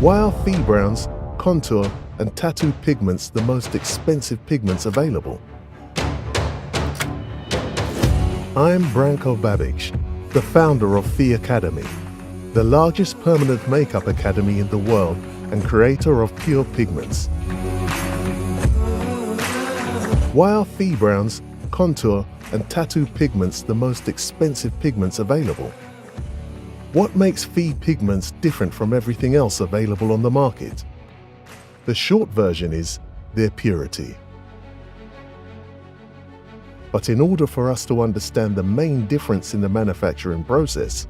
Why are Phi browns, contour, and tattoo pigments the most expensive pigments available? I'm Branko Babic, the founder of PhiAcademy, the largest permanent makeup academy in the world and creator of pure pigments. Why are Phi browns, contour, and tattoo pigments the most expensive pigments available? What makes Phi pigments different from everything else available on the market? The short version is their purity. But in order for us to understand the main difference in the manufacturing process,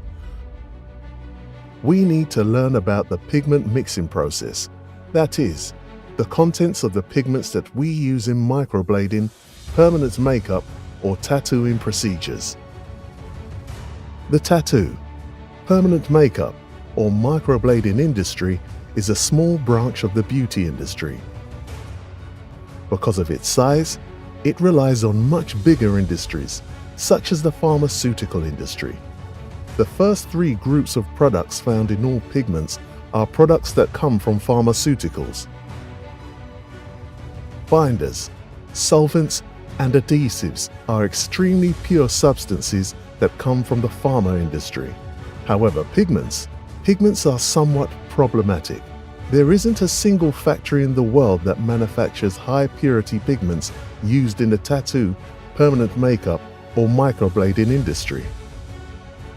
we need to learn about the pigment mixing process, that is, the contents of the pigments that we use in microblading, permanent makeup, or tattooing procedures. The tattoo, permanent makeup, or microblading industry is a small branch of the beauty industry. Because of its size, it relies on much bigger industries, such as the pharmaceutical industry. The first three groups of products found in all pigments are products that come from pharmaceuticals. Binders, solvents, and adhesives are extremely pure substances that come from the pharma industry. However, pigments are somewhat problematic. There isn't a single factory in the world that manufactures high-purity pigments used in the tattoo, permanent makeup, or microblading industry.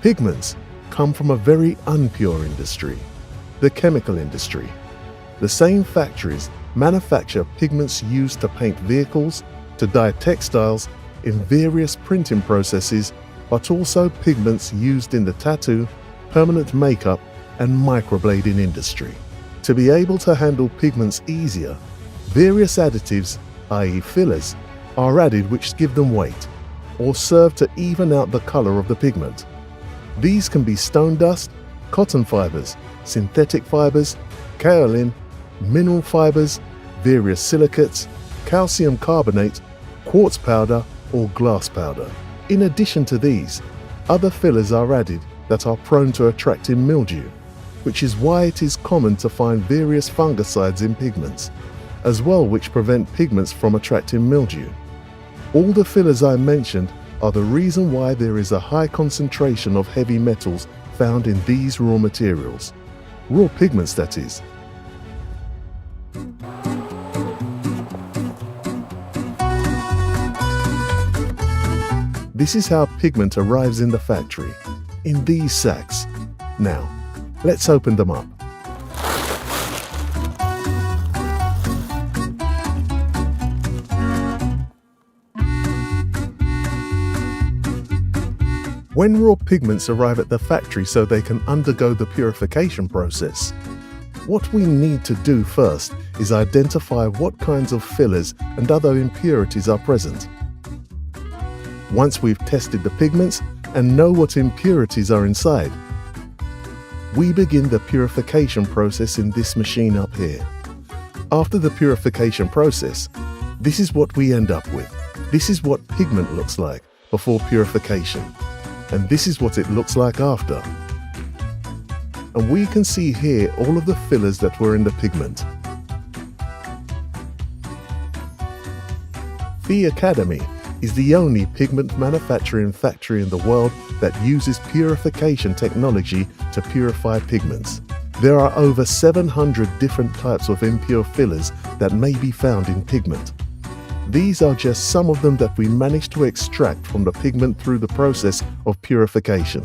Pigments come from a very unpure industry, the chemical industry. The same factories manufacture pigments used to paint vehicles, to dye textiles, in various printing processes, but also pigments used in the tattoo, permanent makeup, and microblading industry. To be able to handle pigments easier, various additives, i.e. fillers, are added which give them weight, or serve to even out the color of the pigment. These can be stone dust, cotton fibers, synthetic fibers, kaolin, mineral fibers, various silicates, calcium carbonate, quartz powder, or glass powder. In addition to these, other fillers are added that are prone to attracting mildew, which is why it is common to find various fungicides in pigments, as well which prevent pigments from attracting mildew. All the fillers I mentioned are the reason why there is a high concentration of heavy metals found in these raw materials. Raw pigments, that is. This is how pigment arrives in the factory, in these sacks. Now, let's open them up. When raw pigments arrive at the factory so they can undergo the purification process, what we need to do first is identify what kinds of fillers and other impurities are present. Once we've tested the pigments and know what impurities are inside, we begin the purification process in this machine up here. After the purification process, this is what we end up with. This is what pigment looks like before purification, and this is what it looks like after. And we can see here all of the fillers that were in the pigment. PhiAcademy is the only pigment manufacturing factory in the world that uses purification technology to purify pigments. There are over 700 different types of impure fillers that may be found in pigment. These are just some of them that we managed to extract from the pigment through the process of purification.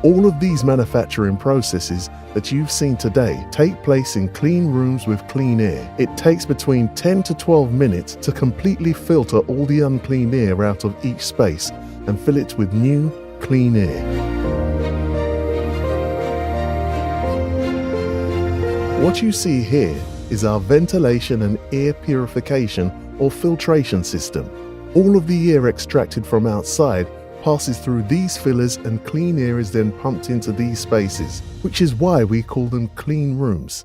All of these manufacturing processes that you've seen today take place in clean rooms with clean air. It takes between 10 to 12 minutes to completely filter all the unclean air out of each space and fill it with new, clean air. What you see here is our ventilation and air purification or filtration system. All of the air extracted from outside passes through these fillers and clean air is then pumped into these spaces, which is why we call them clean rooms.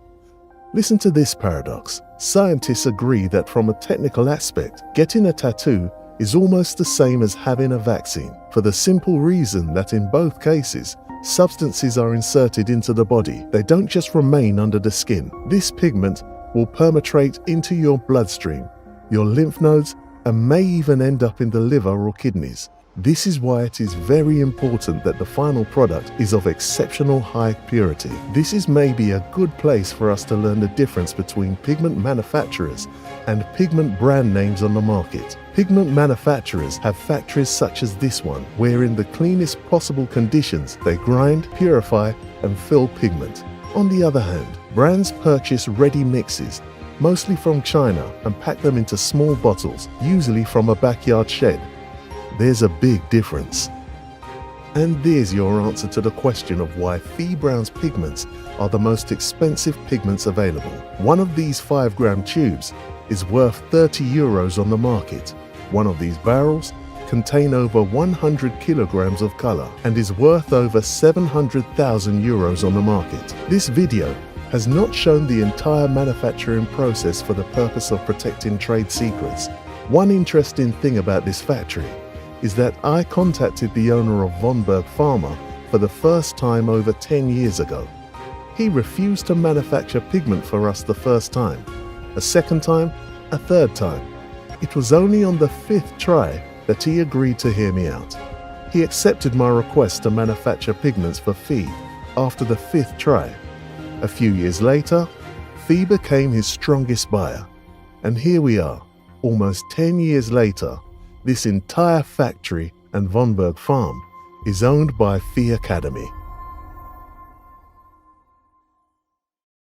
Listen to this paradox. Scientists agree that from a technical aspect, getting a tattoo is almost the same as having a vaccine, for the simple reason that in both cases, substances are inserted into the body. They don't just remain under the skin. This pigment will penetrate into your bloodstream, your lymph nodes, and may even end up in the liver or kidneys. This is why it is very important that the final product is of exceptional high purity. This is maybe a good place for us to learn the difference between pigment manufacturers and pigment brand names on the market. Pigment manufacturers have factories such as this one, where in the cleanest possible conditions they grind, purify, and fill pigment. On the other hand, brands purchase ready mixes, mostly from China, and pack them into small bottles, usually from a backyard shed. There's a big difference. And there's your answer to the question of why PhiBrown's pigments are the most expensive pigments available. One of these 5-gram tubes is worth €30 on the market. One of these barrels contain over 100 kilograms of color and is worth over €700,000 on the market. This video has not shown the entire manufacturing process for the purpose of protecting trade secrets. One interesting thing about this factory is that I contacted the owner of Von Berg Pharma for the first time over 10 years ago. He refused to manufacture pigment for us the first time, a second time, a third time. It was only on the 5th try that he agreed to hear me out. He accepted my request to manufacture pigments for Phi after the 5th try. A few years later, Phi became his strongest buyer. And here we are, almost 10 years later. This entire factory and Von Berg farm is owned by PhiAcademy.